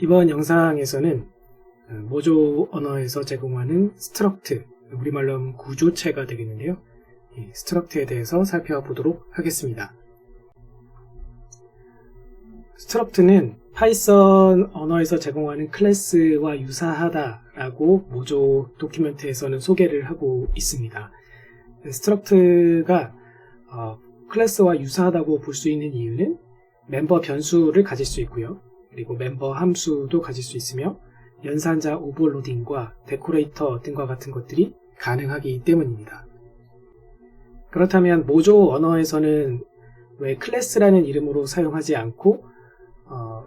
이번 영상에서는 모조 언어에서 제공하는 스트럭트, 우리말로 하면 구조체가 되겠는데요. 이 스트럭트에 대해서 살펴보도록 하겠습니다. 스트럭트는 파이썬 언어에서 제공하는 클래스와 유사하다라고 모조 도큐멘트에서는 소개를 하고 있습니다. 스트럭트가 클래스와 유사하다고 볼 수 있는 이유는 멤버 변수를 가질 수 있고요. 그리고 멤버 함수도 가질 수 있으며 연산자 오버로딩과 데코레이터 등과 같은 것들이 가능하기 때문입니다. 그렇다면 모조 언어에서는 왜 클래스라는 이름으로 사용하지 않고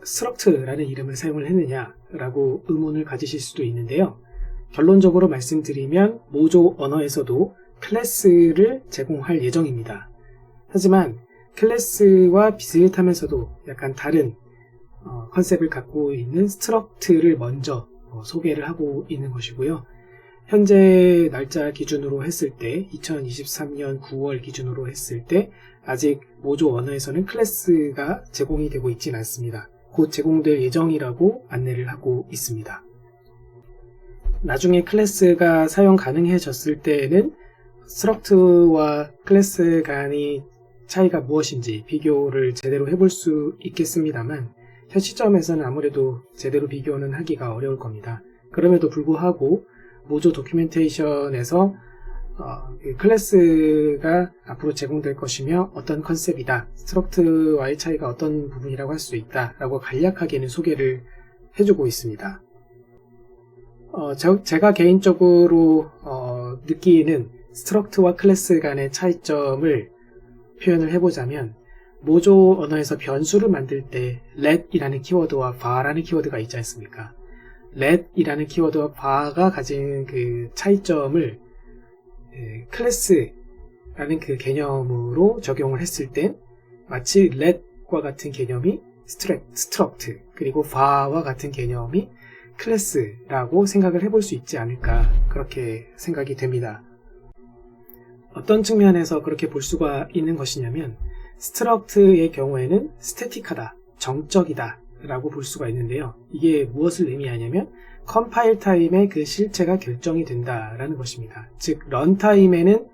스트럭트라는 이름을 사용을 했느냐라고 의문을 가지실 수도 있는데요. 결론적으로 말씀드리면 모조 언어에서도 클래스를 제공할 예정입니다. 하지만 클래스와 비슷하면서도 약간 다른 컨셉을 갖고 있는 스트럭트를 먼저 소개를 하고 있는 것이고요. 현재 날짜 기준으로 했을 때 2023년 9월 기준으로 했을 때 아직 모조 언어에서는 클래스가 제공이 되고 있진 않습니다. 곧 제공될 예정이라고 안내를 하고 있습니다. 나중에 클래스가 사용 가능해졌을 때는 스트럭트와 클래스 간의 차이가 무엇인지 비교를 제대로 해볼 수 있겠습니다만 현 시점에서는 아무래도 제대로 비교는 하기가 어려울 겁니다. 그럼에도 불구하고 모조 도큐멘테이션에서 클래스가 앞으로 제공될 것이며 어떤 컨셉이다, 스트럭트와의 차이가 어떤 부분이라고 할 수 있다 라고 간략하게는 소개를 해주고 있습니다. 제가 개인적으로 느끼는 스트럭트와 클래스 간의 차이점을 표현을 해보자면 모조 언어에서 변수를 만들 때 let이라는 키워드와 var라는 키워드가 있지 않습니까? let이라는 키워드와 var가 가진 그 차이점을 클래스라는 그 개념으로 적용을 했을 땐 마치 let과 같은 개념이 struct 그리고 var와 같은 개념이 클래스라고 생각을 해볼 수 있지 않을까 그렇게 생각이 됩니다. 어떤 측면에서 그렇게 볼 수가 있는 것이냐면 스트럭트의 경우에는 스태틱하다, 정적이다 라고 볼 수가 있는데요. 이게 무엇을 의미하냐면 컴파일 타임에 그 실체가 결정이 된다라는 것입니다. 즉 런타임에는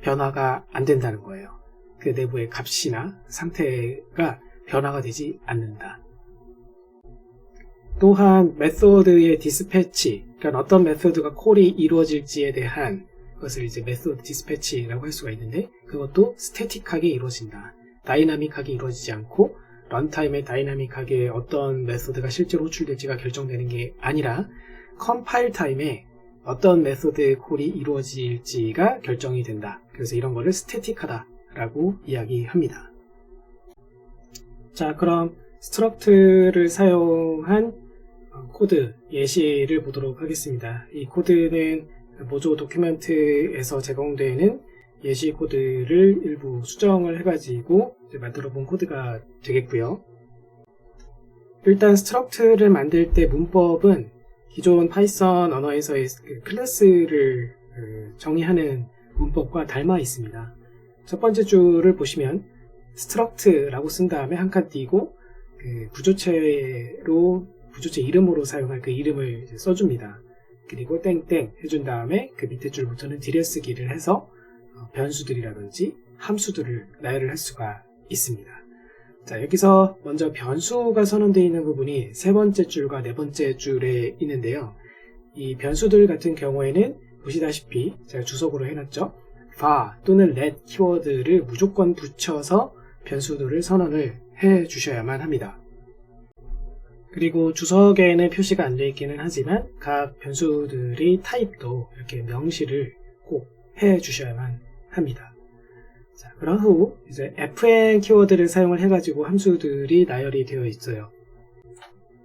변화가 안 된다는 거예요. 그 내부의 값이나 상태가 변화가 되지 않는다. 또한 메소드의 디스패치, 그러니까 어떤 메소드가 콜이 이루어질지에 대한 그것을 이제 메소드 디스패치라고 할 수가 있는데 그것도 스태틱하게 이루어진다. 다이나믹하게 이루어지지 않고 런타임에 다이나믹하게 어떤 메소드가 실제로 호출될지가 결정되는 게 아니라 컴파일 타임에 어떤 메소드 콜이 이루어질지가 결정이 된다. 그래서 이런 거를 스태틱하다라고 이야기합니다. 자, 그럼 스트럭트를 사용한 코드 예시를 보도록 하겠습니다. 이 코드는 모조 도큐멘트에서 제공되는 예시 코드를 일부 수정을 해가지고 만들어 본 코드가 되겠고요. 일단 스트럭트를 만들 때 문법은 기존 파이썬 언어에서의 클래스를 정의하는 문법과 닮아 있습니다. 첫 번째 줄을 보시면 스트럭트라고 쓴 다음에 한 칸 띄고 구조체 이름으로 사용할 그 이름을 써줍니다. 그리고 땡땡 해준 다음에 그 밑에 줄부터는 들여쓰기를 해서 변수들이라든지 함수들을 나열을 할 수가 있습니다. 자, 여기서 먼저 변수가 선언되어 있는 부분이 세 번째 줄과 네 번째 줄에 있는데요. 이 변수들 같은 경우에는 보시다시피 제가 주석으로 해놨죠. var 또는 let 키워드를 무조건 붙여서 변수들을 선언을 해 주셔야만 합니다. 그리고 주석에는 표시가 안 되어 있기는 하지만 각 변수들의 타입도 이렇게 명시를 꼭 해 주셔야만 합니다. 자, 그런 후 이제 fn 키워드를 사용을 해가지고 함수들이 나열이 되어 있어요.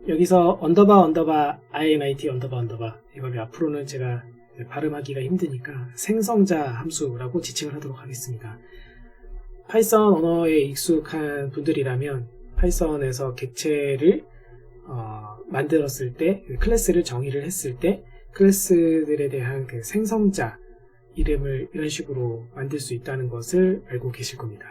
여기서 언더바 imit 언더바 이걸 앞으로는 제가 발음하기가 힘드니까 생성자 함수라고 지칭을 하도록 하겠습니다. 파이썬 언어에 익숙한 분들이라면 파이썬에서 객체를 만들었을 때 클래스를 정의를 했을 때 클래스들에 대한 그 생성자 이름을 이런 식으로 만들 수 있다는 것을 알고 계실 겁니다.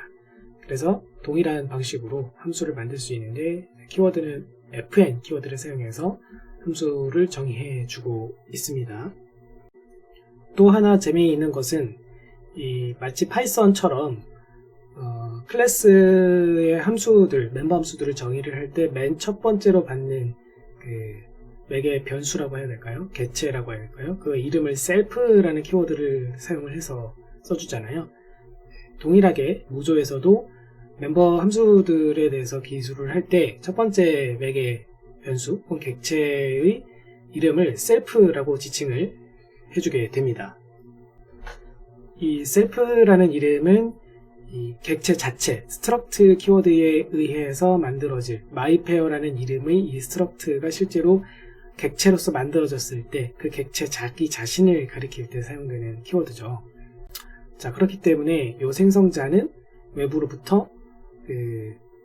그래서 동일한 방식으로 함수를 만들 수 있는데 키워드는 fn 키워드를 사용해서 함수를 정의해 주고 있습니다. 또 하나 재미있는 것은 마치 파이썬처럼 클래스의 함수들, 멤버 함수들을 정의를 할 때 맨 첫 번째로 받는 맥의 변수라고 해야 될까요? 객체라고 해야 될까요? 그 이름을 self라는 키워드를 사용을 해서 써주잖아요. 동일하게 모조에서도 멤버 함수들에 대해서 기술을 할 때 첫 번째 맥의 변수 혹은 객체의 이름을 self라고 지칭을 해주게 됩니다. 이 self라는 이름은 이 객체 자체, struct 키워드에 의해서 만들어질 myPair라는 이름의 이 struct가 실제로 객체로서 만들어졌을 때 그 객체 자기 자신을 가리킬 때 사용되는 키워드죠. 자, 그렇기 때문에 이 생성자는 외부로부터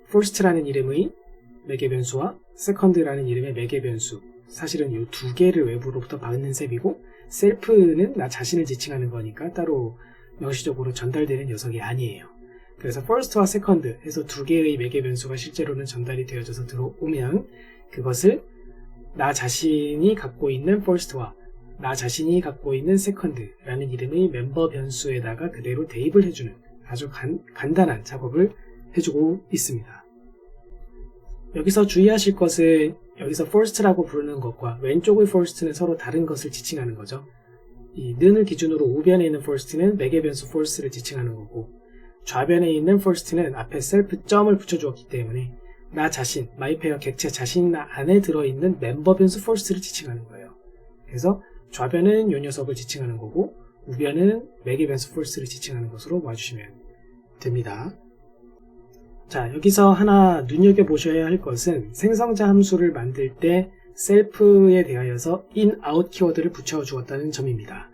first라는 이름의 맥의 변수와 second라는 이름의 맥의 변수, 사실은 이 두 개를 외부로부터 받는 셈이고, self는 나 자신을 지칭하는 거니까 따로 명시적으로 전달되는 녀석이 아니에요. 그래서 first와 second 해서 두 개의 맥의 변수가 실제로는 전달이 되어져서 들어오면 그것을 나 자신이 갖고 있는 first와 나 자신이 갖고 있는 second라는 이름의 멤버 변수에다가 그대로 대입을 해주는 아주 간단한 작업을 해주고 있습니다. 여기서 주의하실 것은 여기서 first라고 부르는 것과 왼쪽의 first는 서로 다른 것을 지칭하는 거죠. 이 는을 기준으로 우변에 있는 first는 맥의 변수 first를 지칭하는 거고, 좌변에 있는 first는 앞에 self 점을 붙여주었기 때문에 나 자신, myPair 객체 자신 안에 들어있는 멤버 변수 first를 지칭하는 거예요. 그래서 좌변은 이 녀석을 지칭하는 거고 우변은 맥의 변수 first를 지칭하는 것으로 봐주시면 됩니다. 자, 여기서 하나 눈여겨보셔야 할 것은 생성자 함수를 만들 때 self에 대하여서 in, out 키워드를 붙여주었다는 점입니다.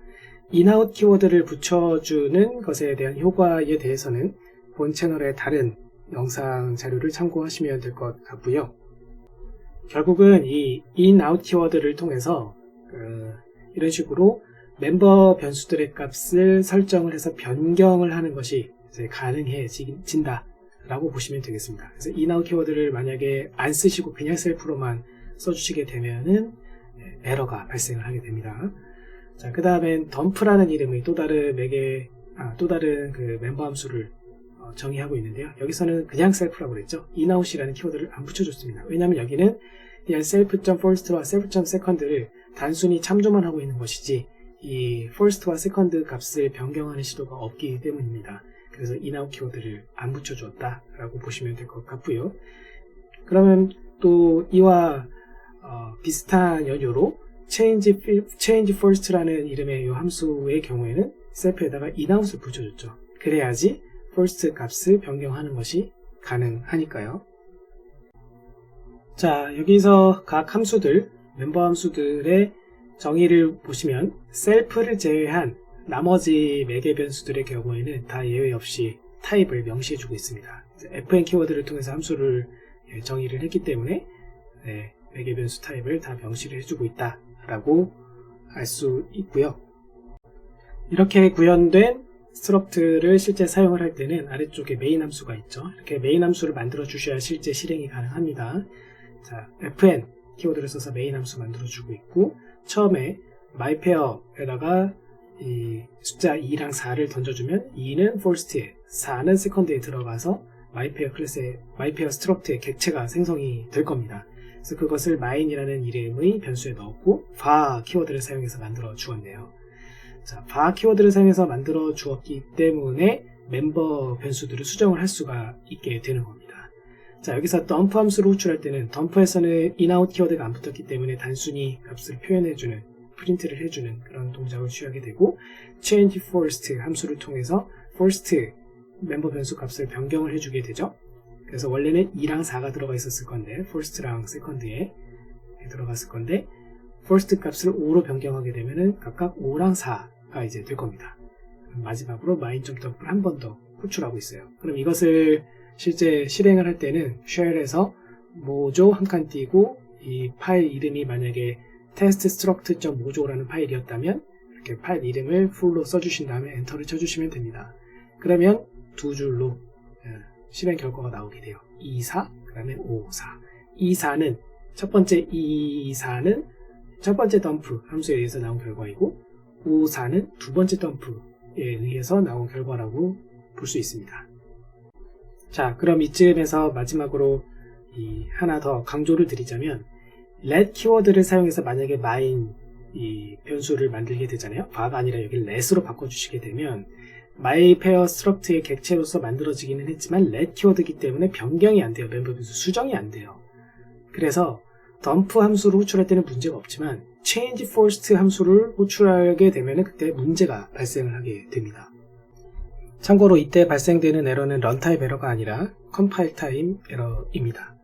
in, out 키워드를 붙여주는 것에 대한 효과에 대해서는 본 채널의 다른 영상 자료를 참고하시면 될 것 같고요. 결국은 이 in, out 키워드를 통해서 이런 식으로 멤버 변수들의 값을 설정을 해서 변경을 하는 것이 이제 가능해진다 라고 보시면 되겠습니다. 그래서 in, out 키워드를 만약에 안 쓰시고 그냥 self로만 써주시게 되면은 에러가 발생을 하게 됩니다. 자, 그 다음엔 dump라는 이름의 또 다른 그 멤버 함수를 정의하고 있는데요. 여기서는 그냥 self라고 그랬죠. in, out이라는 키워드를 안 붙여줬습니다. 왜냐하면 여기는 그냥 self.first와 self.second를 단순히 참조만 하고 있는 것이지 이 first와 second 값을 변경하는 시도가 없기 때문입니다. 그래서 in, out 키워드를 안 붙여주었다 라고 보시면 될 것 같고요. 그러면 또 이와 비슷한 연유로 change first라는 이름의 이 함수의 경우에는 self에다가 in, out을 붙여줬죠. 그래야지 first 값을 변경하는 것이 가능하니까요. 자, 여기서 각 함수들, 멤버 함수들의 정의를 보시면 self를 제외한 나머지 맥의 변수들의 경우에는 다 예외 없이 타입을 명시해주고 있습니다. fn 키워드를 통해서 함수를 정의를 했기 때문에 맥의 변수 타입을 다 명시를 해주고 있다라고 알 수 있고요. 이렇게 구현된 스트럭트를 실제 사용을 할 때는 아래쪽에 메인 함수가 있죠. 이렇게 메인 함수를 만들어 주셔야 실제 실행이 가능합니다. 자, fn 키워드를 써서 메인 함수 만들어 주고 있고, 처음에 myPair에다가 이 숫자 2랑 4를 던져주면 2는 first에 4는 second에 들어가서 myPair 클래스의 myPair 스트럭트의 객체가 생성이 될 겁니다. 그래서 그것을 mine이라는 이름의 변수에 넣었고 var 키워드를 사용해서 만들어 주었네요. 자, var 키워드를 사용해서 만들어 주었기 때문에 멤버 변수들을 수정을 할 수가 있게 되는 겁니다. 자, 여기서 dump 함수를 호출할 때는 dump에서는 in, out 키워드가 안 붙었기 때문에 단순히 값을 표현해주는, 프린트를 해주는 그런 동작을 취하게 되고, change first 함수를 통해서 first 멤버 변수 값을 변경을 해주게 되죠. 그래서 원래는 2랑 4가 들어가 있었을 건데 first랑 second에 들어갔을 건데 first 값을 5로 변경하게 되면은 각각 5랑 4가 이제 될 겁니다. 마지막으로 mine.dump를 한 번 더 호출하고 있어요. 그럼 이것을 실제 실행을 할 때는 쉘에서 모조 한 칸 띄고 이 파일 이름이 만약에 teststruct.mojo라는 파일이었다면 이렇게 파일 이름을 풀로 써주신 다음에 엔터를 쳐주시면 됩니다. 그러면 두 줄로 실행 결과가 나오게 돼요. 24, 그 다음에 54. 24는 첫 번째 E4는 첫 번째 덤프 함수에 의해서 나온 결과이고 O4는 두 번째 덤프에 의해서 나온 결과라고 볼 수 있습니다. 자, 그럼 이쯤에서 마지막으로 하나 더 강조를 드리자면 let 키워드를 사용해서 만약에 main 이 변수를 만들게 되잖아요. 바가 아니라 여기 let으로 바꿔주시게 되면 myPair struct의 객체로서 만들어지기는 했지만 let 키워드이기 때문에 변경이 안 돼요. 멤버 변수 수정이 안 돼요. 그래서 덤프 함수를 호출할 때는 문제가 없지만 change first 함수를 호출하게 되면 그때 문제가 발생을 하게 됩니다. 참고로 이때 발생되는 에러는 런타임 에러가 아니라 컴파일 타임 에러입니다.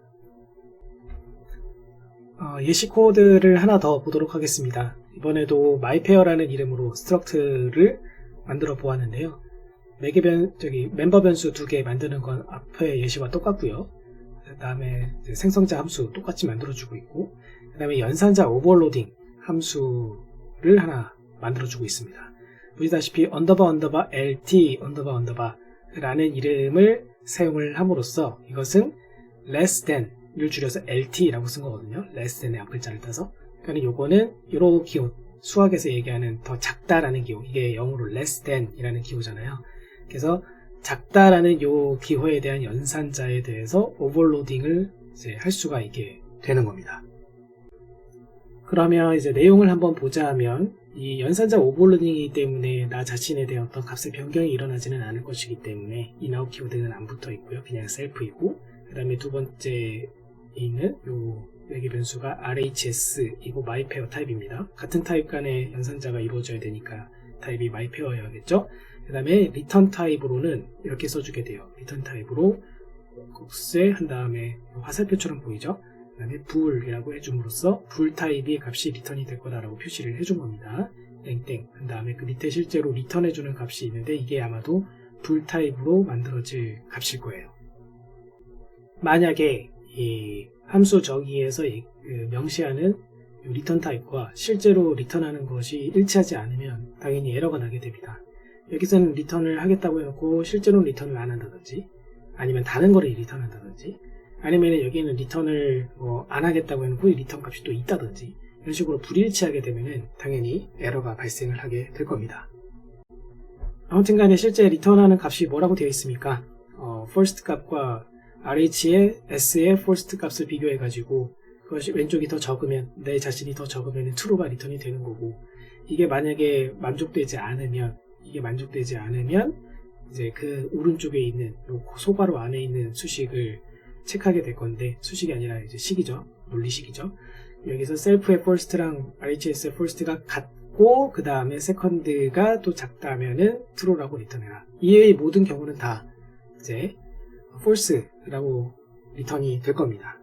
예시 코드를 하나 더 보도록 하겠습니다. 이번에도 myPair라는 이름으로 스트럭트를 만들어 보았는데요. 멤버 변수 2개 만드는 건 앞의 예시와 똑같고요. 그 다음에 생성자 함수 똑같이 만들어주고 있고, 그 다음에 연산자 오버로딩 함수를 하나 만들어주고 있습니다. 보시다시피 언더바 lt 라는 이름을 사용을 함으로써 이것은 less than을 줄여서 lt라고 쓴 거거든요. less than의 앞글자를 따서. 그러니까 요거는 요런 기호, 수학에서 얘기하는 더 작다라는 기호, 이게 영어로 less than이라는 기호잖아요. 그래서 작다라는 요 기호에 대한 연산자에 대해서 오버로딩을 이제 할 수가 있게 되는 겁니다. 그러면 이제 내용을 한번 보자 하면 이 연산자 오버로딩이기 때문에 나 자신에 대한 어떤 값의 변경이 일어나지는 않을 것이기 때문에 inOut 키워드는 안 붙어 있고요. 그냥 셀프이고, 그 다음에 두 번째 있는 요 매개 변수가 RHS이고 myPair 타입입니다. 같은 타입 간의 연산자가 이루어져야 되니까 타입이 myPair여야겠죠. 그 다음에 리턴 타입으로는 이렇게 써주게 돼요. 리턴 타입으로 곡쇠 한 다음에 화살표처럼 보이죠. 그 다음에 불이라고 해줌으로써 불 타입이 값이 리턴이 될 거다라고 표시를 해준 겁니다. 땡땡 한 다음에 그 밑에 실제로 리턴해주는 값이 있는데 이게 아마도 불 타입으로 만들어질 값일 거예요. 만약에 이 함수 정의에서 명시하는 리턴 타입과 실제로 리턴하는 것이 일치하지 않으면 당연히 에러가 나게 됩니다. 여기서는 리턴을 하겠다고 해놓고 실제로는 리턴을 안 한다든지, 아니면 다른 거를 리턴한다든지, 아니면 여기는 리턴을 안 하겠다고 해놓고 리턴 값이 또 있다든지, 이런 식으로 불일치하게 되면은 당연히 에러가 발생을 하게 될 겁니다. 아무튼 간에 실제 리턴하는 값이 뭐라고 되어 있습니까? first 값과 RH의 S의 first 값을 비교해 가지고 그것이 왼쪽이 더 적으면, 내 자신이 더 적으면 true가 리턴이 되는 거고, 이게 만약에 만족되지 않으면 이제 그 오른쪽에 있는 소괄호 안에 있는 수식을 체크하게 될 건데, 수식이 아니라 이제 식이죠. 논리식이죠. 여기서 셀프의 first랑 RHS의 first가 같고 그 다음에 second가 또 작다면은 true라고 리턴해라. 이외의 모든 경우는 다 이제 false라고 리턴이 될 겁니다.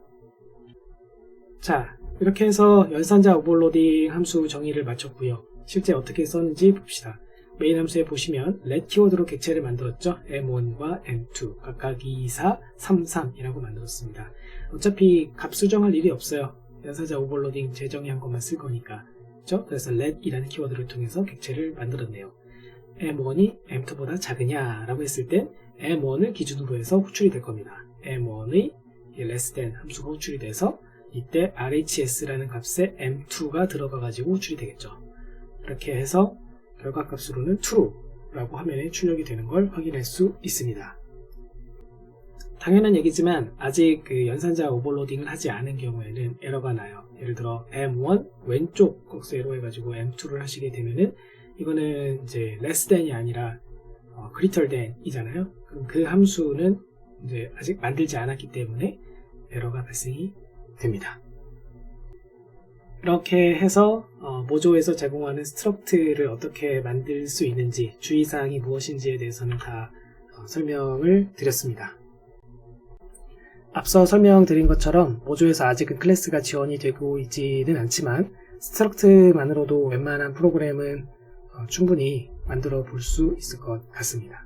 자, 이렇게 해서 연산자 오버로딩 함수 정의를 마쳤고요. 실제 어떻게 썼는지 봅시다. 메인 함수에 보시면 let 키워드로 객체를 만들었죠. m1과 m2 각각 2, 4, 3, 3이라고 만들었습니다. 어차피 값 수정할 일이 없어요. 연산자 오버로딩 재정의한 것만 쓸 거니까. 그렇죠? 그래서 let이라는 키워드를 통해서 객체를 만들었네요. m1이 m2보다 작으냐라고 했을 땐 m1을 기준으로 해서 호출이 될 겁니다. m1의 less than 함수가 호출이 돼서 이때 RHS라는 값에 m2가 들어가 가지고 호출이 되겠죠. 이렇게 해서 결과값으로는 true라고 화면에 출력이 되는 걸 확인할 수 있습니다. 당연한 얘기지만 아직 그 연산자 오버로딩을 하지 않은 경우에는 에러가 나요. 예를 들어 m1 왼쪽 곡쇠로 해가지고 m2를 하시게 되면은 이거는 이제 less than이 아니라 greater than 이잖아요. 그럼 그 함수는 이제 아직 만들지 않았기 때문에 에러가 발생이 됩니다. 이렇게 해서 모조에서 제공하는 스트럭트를 어떻게 만들 수 있는지, 주의사항이 무엇인지에 대해서는 다 설명을 드렸습니다. 앞서 설명드린 것처럼 모조에서 아직은 클래스가 지원이 되고 있지는 않지만 스트럭트만으로도 웬만한 프로그램은 충분히 만들어 볼 수 있을 것 같습니다.